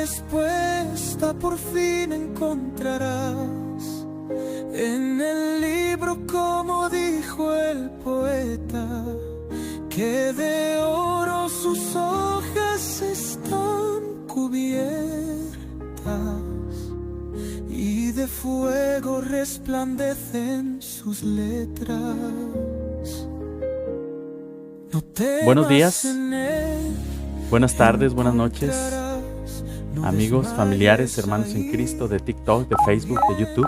respuesta por fin encontrarás en el libro, como dijo el poeta, que de oro sus hojas están cubiertas y de fuego resplandecen sus letras. No Buenos días, en él, buenas tardes, buenas noches, amigos, familiares, hermanos en Cristo de TikTok, de Facebook, de YouTube.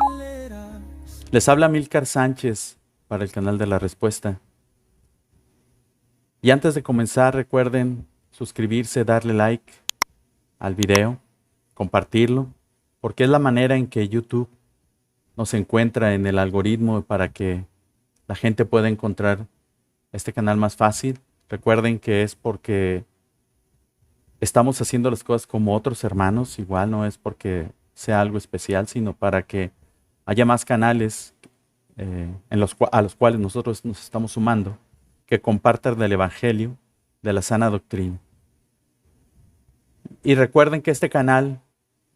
Les habla Amílcar Sánchez para el canal de La Respuesta. Y antes de comenzar, recuerden suscribirse, darle like al video, compartirlo, porque es la manera en que YouTube nos encuentra en el algoritmo para que la gente pueda encontrar este canal más fácil. Recuerden que es porque estamos haciendo las cosas como otros hermanos, igual no es porque sea algo especial, sino para que haya más canales a los cuales nosotros nos estamos sumando, que compartan del Evangelio, de la sana doctrina. Y recuerden que este canal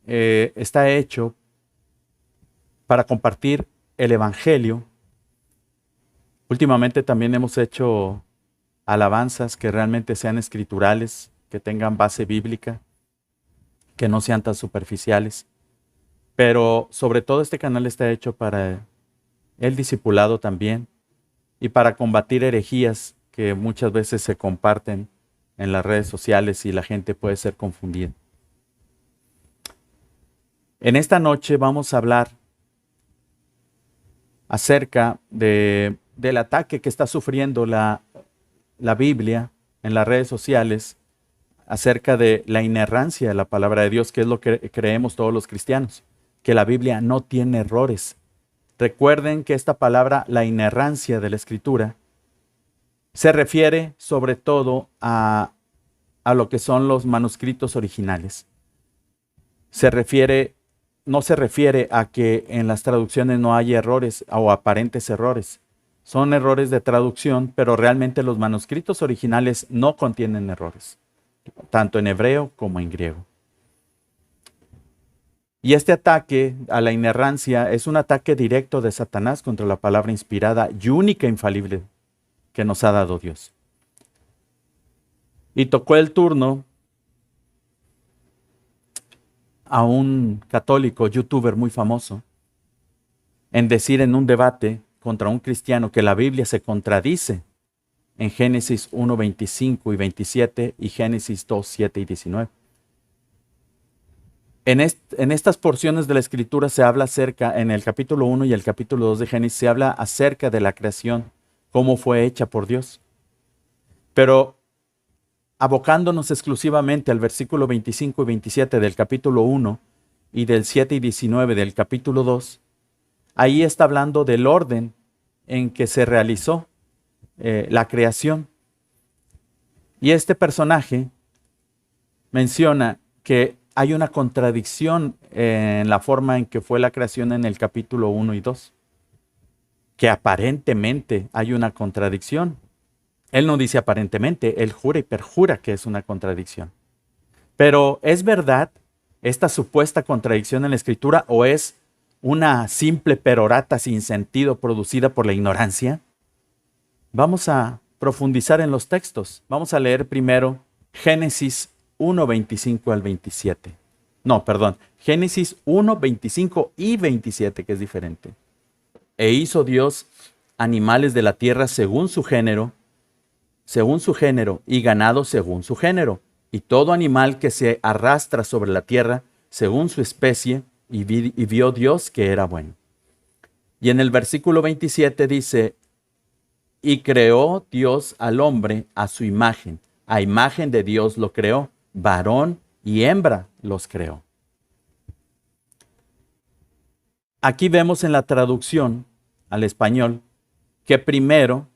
está hecho para compartir el Evangelio. Últimamente también hemos hecho alabanzas que realmente sean escriturales, que tengan base bíblica, que no sean tan superficiales. Pero sobre todo este canal está hecho para el discipulado también y para combatir herejías que muchas veces se comparten en las redes sociales y la gente puede ser confundida. En esta noche vamos a hablar acerca del ataque que está sufriendo la Biblia en las redes sociales, acerca de la inerrancia de la palabra de Dios, que es lo que creemos todos los cristianos, que la Biblia no tiene errores. Recuerden que esta palabra, la inerrancia de la Escritura, se refiere sobre todo a lo que son los manuscritos originales. No se refiere a que en las traducciones no haya errores o aparentes errores. Son errores de traducción, pero realmente los manuscritos originales no contienen errores, tanto en hebreo como en griego. Y este ataque a la inerrancia es un ataque directo de Satanás contra la palabra inspirada y única e infalible que nos ha dado Dios. Y tocó el turno a un católico youtuber muy famoso en decir en un debate contra un cristiano que la Biblia se contradice en Génesis 1, 25 y 27 y Génesis 2, 7 y 19. En estas porciones de la Escritura se habla acerca, en el capítulo 1 y el capítulo 2 de Génesis, se habla acerca de la creación, cómo fue hecha por Dios. Pero abocándonos exclusivamente al versículo 25 y 27 del capítulo 1 y del 7 y 19 del capítulo 2, ahí está hablando del orden en que se realizó la creación. Y este personaje menciona que hay una contradicción en la forma en que fue la creación en el capítulo 1 y 2. Que aparentemente hay una contradicción. Él no dice aparentemente, él jura y perjura que es una contradicción. Pero ¿es verdad esta supuesta contradicción en la Escritura o es una simple perorata sin sentido producida por la ignorancia? Vamos a profundizar en los textos. Vamos a leer primero Génesis 1, 25 al 27. No, perdón. Génesis 1, 25 y 27, que es diferente. E hizo Dios animales de la tierra según su género, y ganado según su género, y todo animal que se arrastra sobre la tierra según su especie, y vio Dios que era bueno. Y en el versículo 27 dice, y creó Dios al hombre a su imagen, a imagen de Dios lo creó, varón y hembra los creó. Aquí vemos en la traducción al español que primero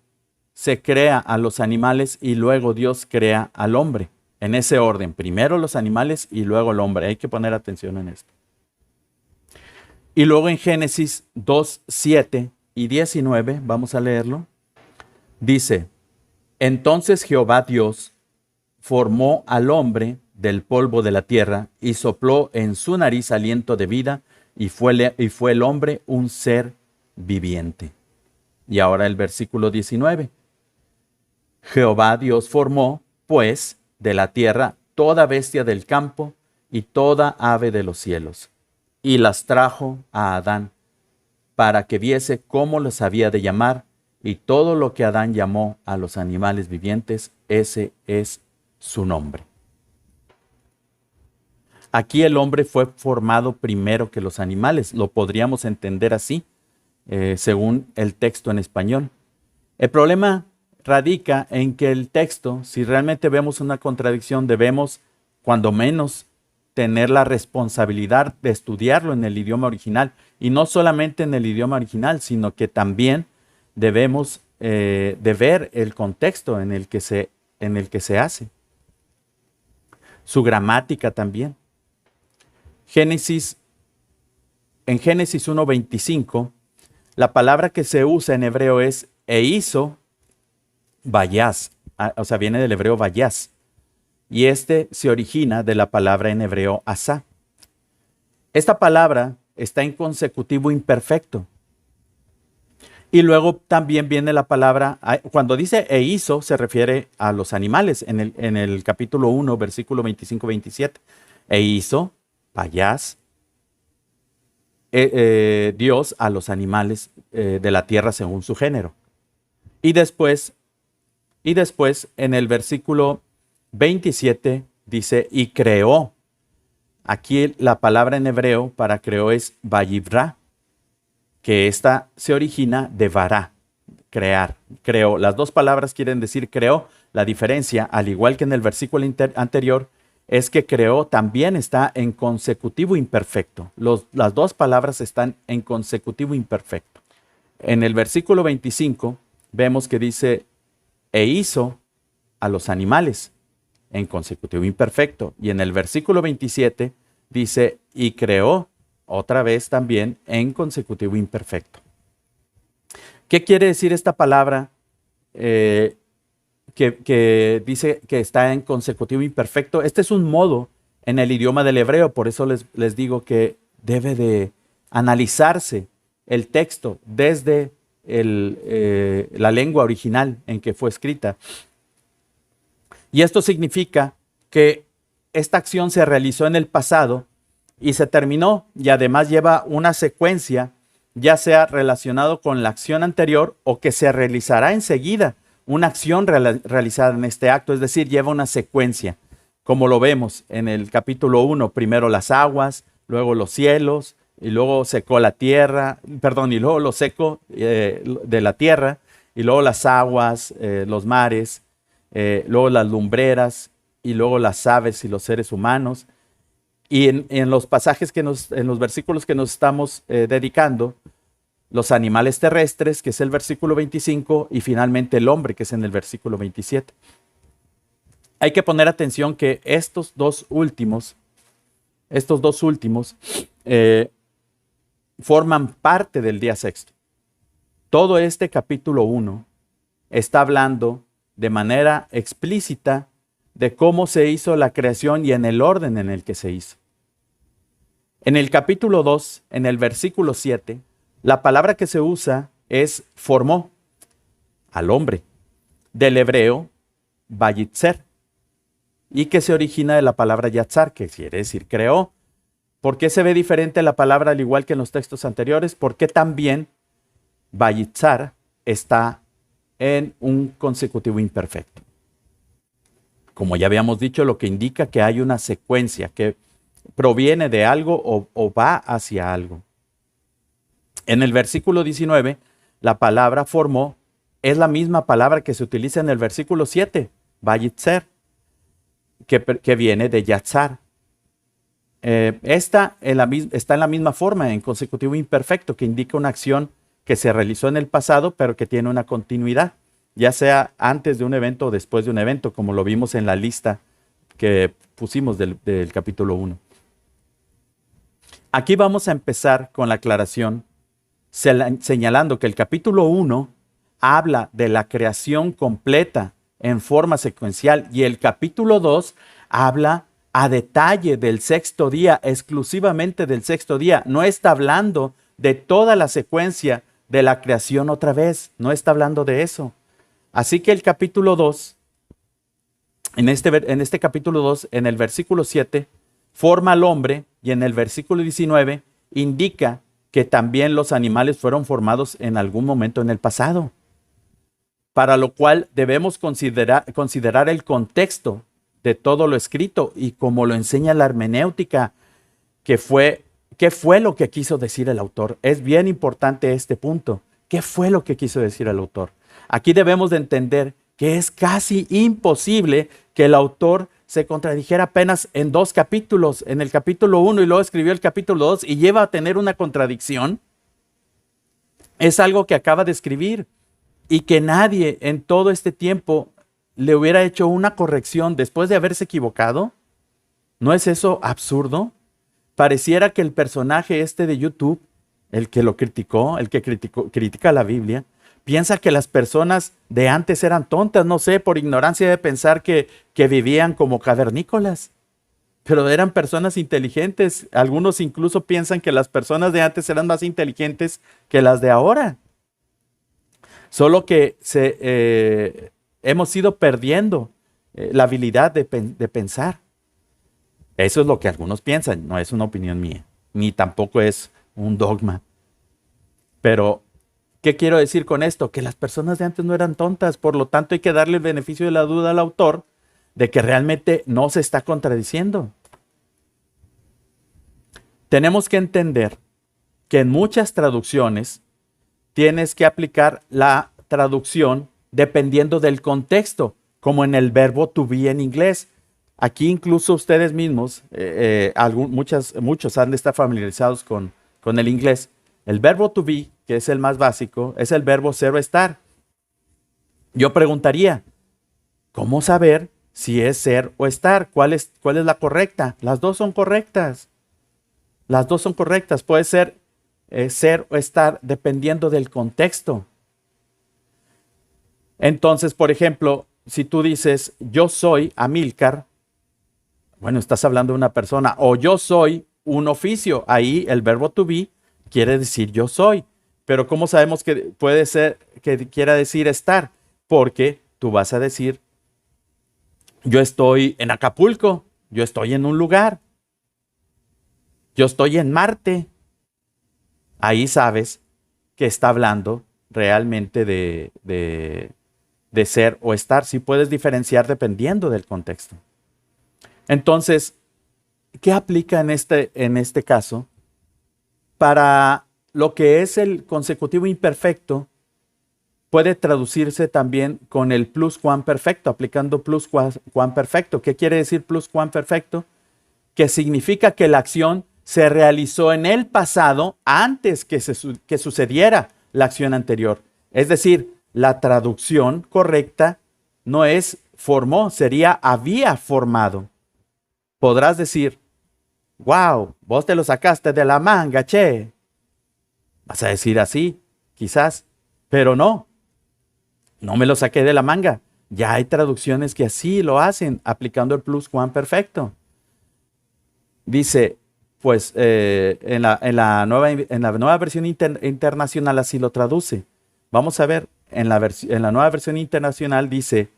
se crea a los animales y luego Dios crea al hombre. En ese orden, primero los animales y luego el hombre. Hay que poner atención en esto. Y luego en Génesis 2, 7 y 19, vamos a leerlo, dice, entonces Jehová Dios formó al hombre del polvo de la tierra y sopló en su nariz aliento de vida y fue el hombre un ser viviente. Y ahora el versículo 19. Jehová Dios formó, pues, de la tierra toda bestia del campo y toda ave de los cielos, y las trajo a Adán, para que viese cómo los había de llamar, y todo lo que Adán llamó a los animales vivientes, ese es su nombre. Aquí el hombre fue formado primero que los animales, lo podríamos entender así, según el texto en español. El problema radica en que el texto, si realmente vemos una contradicción, debemos, cuando menos, tener la responsabilidad de estudiarlo en el idioma original, y no solamente en el idioma original, sino que también debemos de ver el contexto en el que se hace. Su gramática también. En Génesis 1:25, la palabra que se usa en hebreo es hizo vayas, o sea, viene del hebreo vayas, y este se origina de la palabra en hebreo asá. Esta palabra está en consecutivo imperfecto. Y luego también viene la palabra, cuando dice hizo, se refiere a los animales, en el capítulo 1, versículo 25-27. Hizo vayas Dios a los animales de la tierra según su género. Y después en el versículo 27 dice, y creó. Aquí la palabra en hebreo para creó es vayivra, que esta se origina de vará, crear, creó. Las dos palabras quieren decir creó. La diferencia, al igual que en el versículo anterior, es que creó también está en consecutivo imperfecto. Las dos palabras están en consecutivo imperfecto. En el versículo 25 vemos que dice, hizo a los animales en consecutivo imperfecto. Y en el versículo 27 dice, y creó otra vez también en consecutivo imperfecto. ¿Qué quiere decir esta palabra que dice que está en consecutivo imperfecto? Este es un modo en el idioma del hebreo, por eso les digo que debe de analizarse el texto desde la lengua original en que fue escrita. Y esto significa que esta acción se realizó en el pasado y se terminó, y además lleva una secuencia, ya sea relacionado con la acción anterior o que se realizará enseguida, una acción realizada en este acto, es decir, lleva una secuencia, como lo vemos en el capítulo 1, primero las aguas, luego los cielos, y luego secó la tierra, y luego lo seco de la tierra, y luego las aguas, los mares, luego las lumbreras, y luego las aves y los seres humanos. Y en los pasajes en los versículos que nos estamos dedicando, los animales terrestres, que es el versículo 25, y finalmente el hombre, que es en el versículo 27. Hay que poner atención que estos dos últimos forman parte del día sexto. Todo este capítulo 1 está hablando de manera explícita de cómo se hizo la creación y en el orden en el que se hizo. En el capítulo 2, en el versículo 7, la palabra que se usa es formó al hombre, del hebreo vayitzer, y que se origina de la palabra yatzar, que quiere decir creó. ¿Por qué se ve diferente la palabra al igual que en los textos anteriores? Porque también vayitzar está en un consecutivo imperfecto. Como ya habíamos dicho, lo que indica que hay una secuencia que proviene de algo o va hacia algo. En el versículo 19, la palabra formó es la misma palabra que se utiliza en el versículo 7, vayitzer, que viene de yatzar. Está en la misma forma, en consecutivo imperfecto, que indica una acción que se realizó en el pasado, pero que tiene una continuidad, ya sea antes de un evento o después de un evento, como lo vimos en la lista que pusimos del capítulo 1. Aquí vamos a empezar con la aclaración, señalando que el capítulo 1 habla de la creación completa en forma secuencial y el capítulo 2 habla a detalle del sexto día, exclusivamente del sexto día. No está hablando de toda la secuencia de la creación otra vez. No está hablando de eso. Así que el capítulo 2, en este capítulo 2, en el versículo 7, forma al hombre, y en el versículo 19 indica que también los animales fueron formados en algún momento en el pasado. Para lo cual debemos considerar el contexto de todo lo escrito y como lo enseña la hermenéutica, ¿qué fue lo que quiso decir el autor? Es bien importante este punto. ¿Qué fue lo que quiso decir el autor? Aquí debemos de entender que es casi imposible que el autor se contradijera apenas en 2 capítulos, en el capítulo 1 y luego escribió el capítulo 2 y lleva a tener una contradicción. Es algo que acaba de escribir y que nadie en todo este tiempo le hubiera hecho una corrección después de haberse equivocado. ¿No es eso absurdo? Pareciera que el personaje este de YouTube, el que lo criticó, critica la Biblia, piensa que las personas de antes eran tontas, no sé, por ignorancia de pensar que vivían como cavernícolas. Pero eran personas inteligentes. Algunos incluso piensan que las personas de antes eran más inteligentes que las de ahora. Solo que hemos ido perdiendo la habilidad de pensar. Eso es lo que algunos piensan, no es una opinión mía, ni tampoco es un dogma. Pero, ¿qué quiero decir con esto? Que las personas de antes no eran tontas, por lo tanto hay que darle el beneficio de la duda al autor de que realmente no se está contradiciendo. Tenemos que entender que en muchas traducciones tienes que aplicar la traducción dependiendo del contexto, como en el verbo to be en inglés. Aquí incluso ustedes mismos, muchos han de estar familiarizados con el inglés. El verbo to be, que es el más básico, es el verbo ser o estar. Yo preguntaría, ¿cómo saber si es ser o estar? ¿Cuál es la correcta? Las dos son correctas. Las dos son correctas. Puede ser ser o estar dependiendo del contexto. Entonces, por ejemplo, si tú dices, yo soy Amílcar, bueno, estás hablando de una persona, o yo soy un oficio. Ahí el verbo to be quiere decir yo soy. Pero ¿cómo sabemos que puede ser que quiera decir estar? Porque tú vas a decir, yo estoy en Acapulco, yo estoy en un lugar, yo estoy en Marte. Ahí sabes que está hablando realmente de ser o estar. Sí puedes diferenciar dependiendo del contexto. Entonces, ¿qué aplica en este caso? Para lo que es el consecutivo imperfecto, puede traducirse también con el pluscuamperfecto, aplicando pluscuamperfecto. ¿Qué quiere decir pluscuamperfecto? Que significa que la acción se realizó en el pasado antes que sucediera la acción anterior. Es decir, la traducción correcta no es formó, sería había formado. Podrás decir, wow, vos te lo sacaste de la manga, che. Vas a decir así, quizás, pero no me lo saqué de la manga. Ya hay traducciones que así lo hacen, aplicando el pluscuamperfecto. Dice, pues en la nueva versión internacional así lo traduce. Vamos a ver, en la nueva versión internacional dice,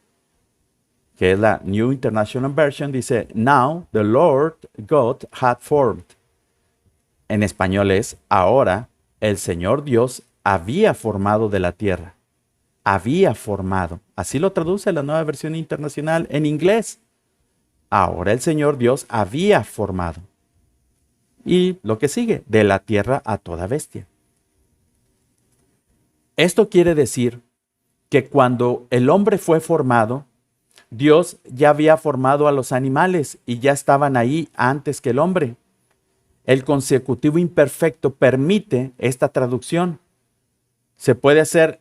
que es la New International Version, dice, Now the Lord God had formed. En español es, ahora el Señor Dios había formado de la tierra. Había formado. Así lo traduce la nueva versión internacional en inglés. Ahora el Señor Dios había formado. Y lo que sigue, de la tierra a toda bestia. Esto quiere decir que cuando el hombre fue formado, Dios ya había formado a los animales y ya estaban ahí antes que el hombre. El consecutivo imperfecto permite esta traducción. Se puede hacer,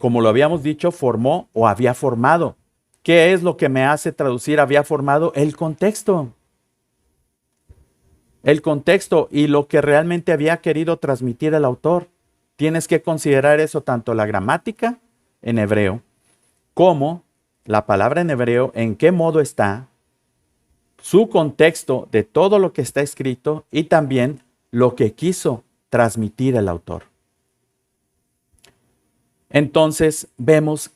como lo habíamos dicho, formó o había formado. ¿Qué es lo que me hace traducir había formado? El contexto. El contexto y lo que realmente había querido transmitir el autor. Tienes que considerar eso tanto la gramática en hebreo como la palabra en hebreo, en qué modo está, su contexto de todo lo que está escrito y también lo que quiso transmitir el autor. Entonces vemos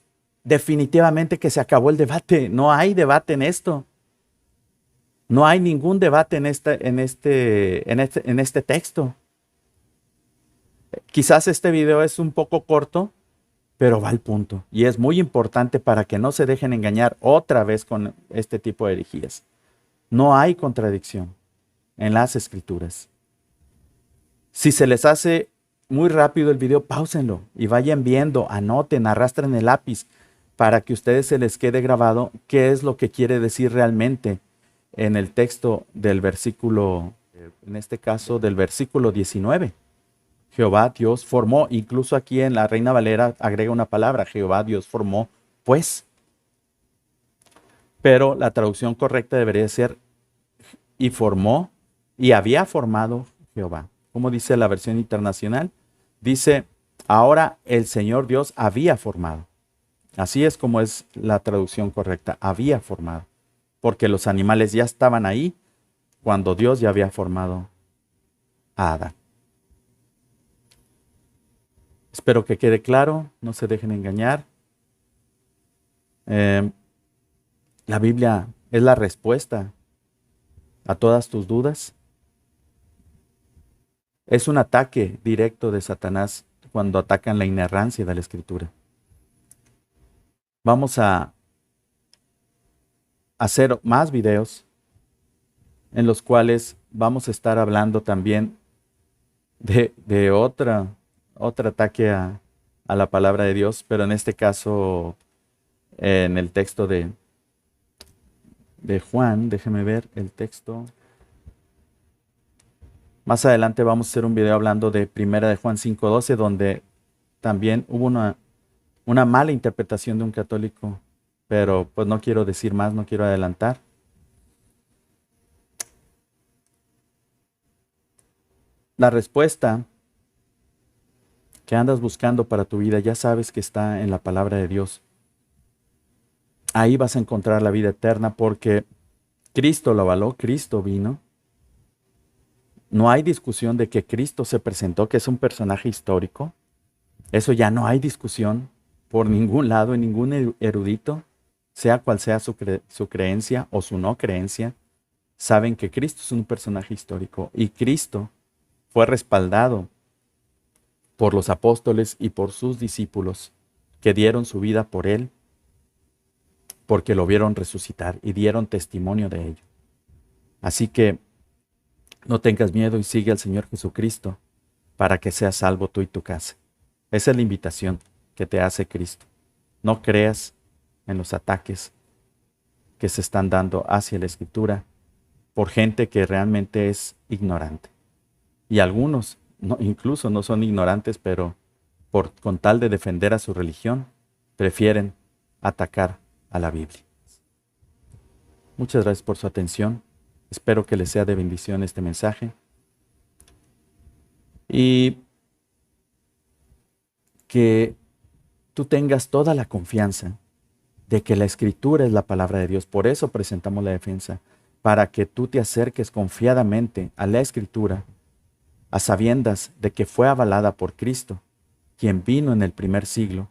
definitivamente que se acabó el debate. No hay debate en esto. No hay ningún debate en este texto. Quizás este video es un poco corto, pero va al punto. Y es muy importante para que no se dejen engañar otra vez con este tipo de herejías. No hay contradicción en las escrituras. Si se les hace muy rápido el video, páusenlo y vayan viendo, anoten, arrastren el lápiz para que a ustedes se les quede grabado qué es lo que quiere decir realmente en el texto del versículo, en este caso del versículo 19. Jehová Dios formó, incluso aquí en la Reina Valera agrega una palabra, Jehová Dios formó, pues. Pero la traducción correcta debería ser y formó y había formado Jehová. Como dice la versión internacional, dice, ahora el Señor Dios había formado. Así es como es la traducción correcta, había formado. Porque los animales ya estaban ahí cuando Dios ya había formado a Adán. Espero que quede claro, no se dejen engañar. La Biblia es la respuesta a todas tus dudas. Es un ataque directo de Satanás cuando atacan la inerrancia de la Escritura. Vamos a hacer más videos en los cuales vamos a estar hablando también de otro ataque a la palabra de Dios, pero en este caso en el texto de Juan, déjeme ver el texto. Más adelante vamos a hacer un video hablando de Primera de Juan 5:12, donde también hubo una mala interpretación de un católico, pero pues no quiero decir más, no quiero adelantar. La respuesta que andas buscando para tu vida, ya sabes que está en la palabra de Dios. Ahí vas a encontrar la vida eterna porque Cristo lo avaló, Cristo vino. No hay discusión de que Cristo se presentó, que es un personaje histórico. Eso ya no hay discusión por ningún lado, en ningún erudito, sea cual sea su creencia o su no creencia, saben que Cristo es un personaje histórico y Cristo fue respaldado por los apóstoles y por sus discípulos que dieron su vida por él, porque lo vieron resucitar y dieron testimonio de ello. Así que no tengas miedo y sigue al Señor Jesucristo para que seas salvo tú y tu casa. Esa es la invitación que te hace Cristo. No creas en los ataques que se están dando hacia la Escritura por gente que realmente es ignorante. Y algunos incluso no son ignorantes, pero con tal de defender a su religión, prefieren atacar a la Biblia. Muchas gracias por su atención. Espero que les sea de bendición este mensaje. Y que tú tengas toda la confianza de que la Escritura es la palabra de Dios. Por eso presentamos la defensa, para que tú te acerques confiadamente a la Escritura, a sabiendas de que fue avalada por Cristo, quien vino en el primer siglo,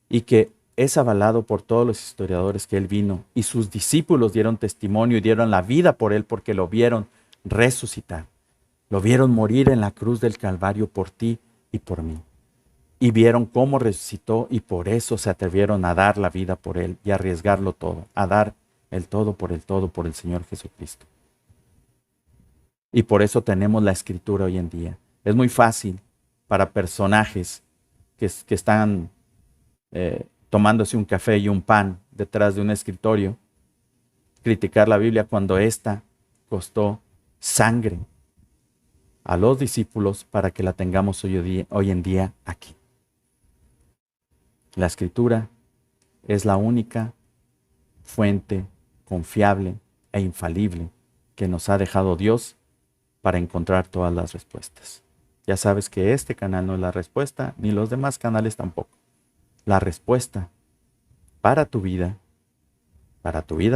y que es avalado por todos los historiadores que Él vino, y sus discípulos dieron testimonio y dieron la vida por Él porque lo vieron resucitar. Lo vieron morir en la cruz del Calvario por ti y por mí. Y vieron cómo resucitó y por eso se atrevieron a dar la vida por Él y a arriesgarlo todo, a dar el todo por el Señor Jesucristo. Y por eso tenemos la Escritura hoy en día. Es muy fácil para personajes que están tomándose un café y un pan detrás de un escritorio, criticar la Biblia cuando ésta costó sangre a los discípulos para que la tengamos hoy en día aquí. La Escritura es la única fuente confiable e infalible que nos ha dejado Dios para encontrar todas las respuestas. Ya sabes que este canal no es la respuesta, ni los demás canales tampoco. La respuesta para tu vida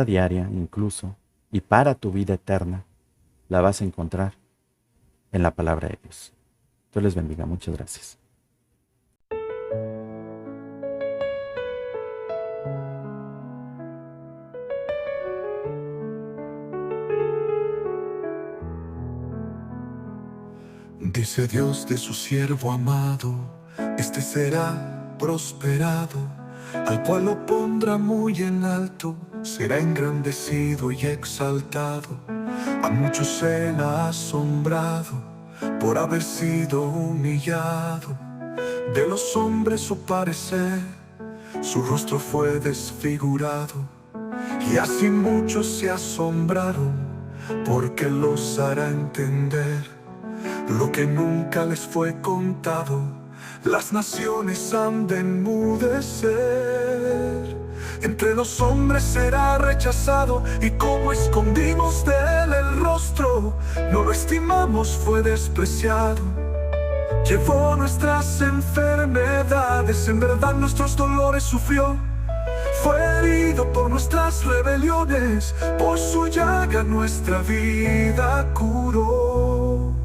diaria incluso, y para tu vida eterna, la vas a encontrar en la palabra de Dios. Dios les bendiga. Muchas gracias. Dice Dios de su siervo amado, este será prosperado, al cual lo pondrá muy en alto, será engrandecido y exaltado. A muchos él ha asombrado por haber sido humillado. De los hombres su parecer, su rostro fue desfigurado, y así muchos se asombraron, porque los hará entender lo que nunca les fue contado. Las naciones han de enmudecer, entre los hombres será rechazado, y como escondimos de él el rostro, no lo estimamos, fue despreciado. Llevó nuestras enfermedades, en verdad nuestros dolores sufrió. Fue herido por nuestras rebeliones, por su llaga nuestra vida curó.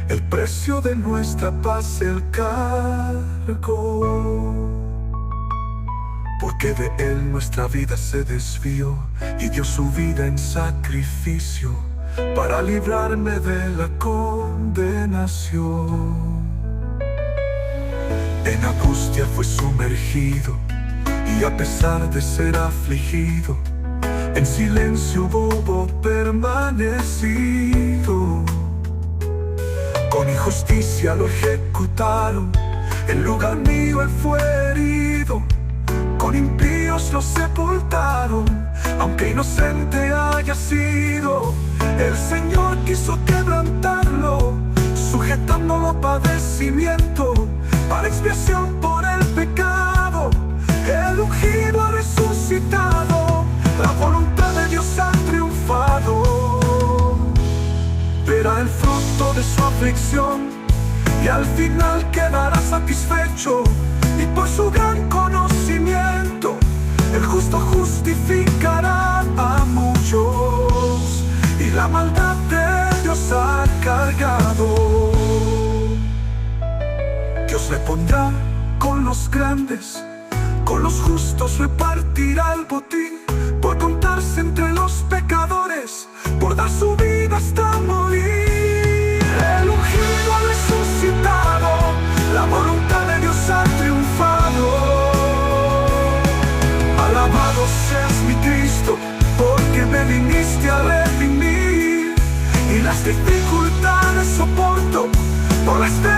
El precio de nuestra paz él cargó, porque de él nuestra vida se desvió, y dio su vida en sacrificio para librarme de la condenación. En angustia fue sumergido, y a pesar de ser afligido, en silencio bobo permanecido. Con injusticia lo ejecutaron, en lugar mío él fue herido. Con impíos lo sepultaron, aunque inocente haya sido. El Señor quiso quebrantarlo, sujetándolo a padecimiento, para expiación por el pecado. El ungido ha resucitado, la voluntad de Dios ha triunfado. Verá el fruto de su aflicción, y al final quedará satisfecho. Y por su gran conocimiento, el justo justificará a muchos, y la maldad de Dios ha cargado. Dios le pondrá con los grandes, con los justos repartirá el botín, por contarse entre los pecadores, por dar su vida hasta morir. El ungido ha resucitado, la voluntad de Dios ha triunfado. Alabado seas mi Cristo, porque me viniste a redimir, y las dificultades soporto por la esperanza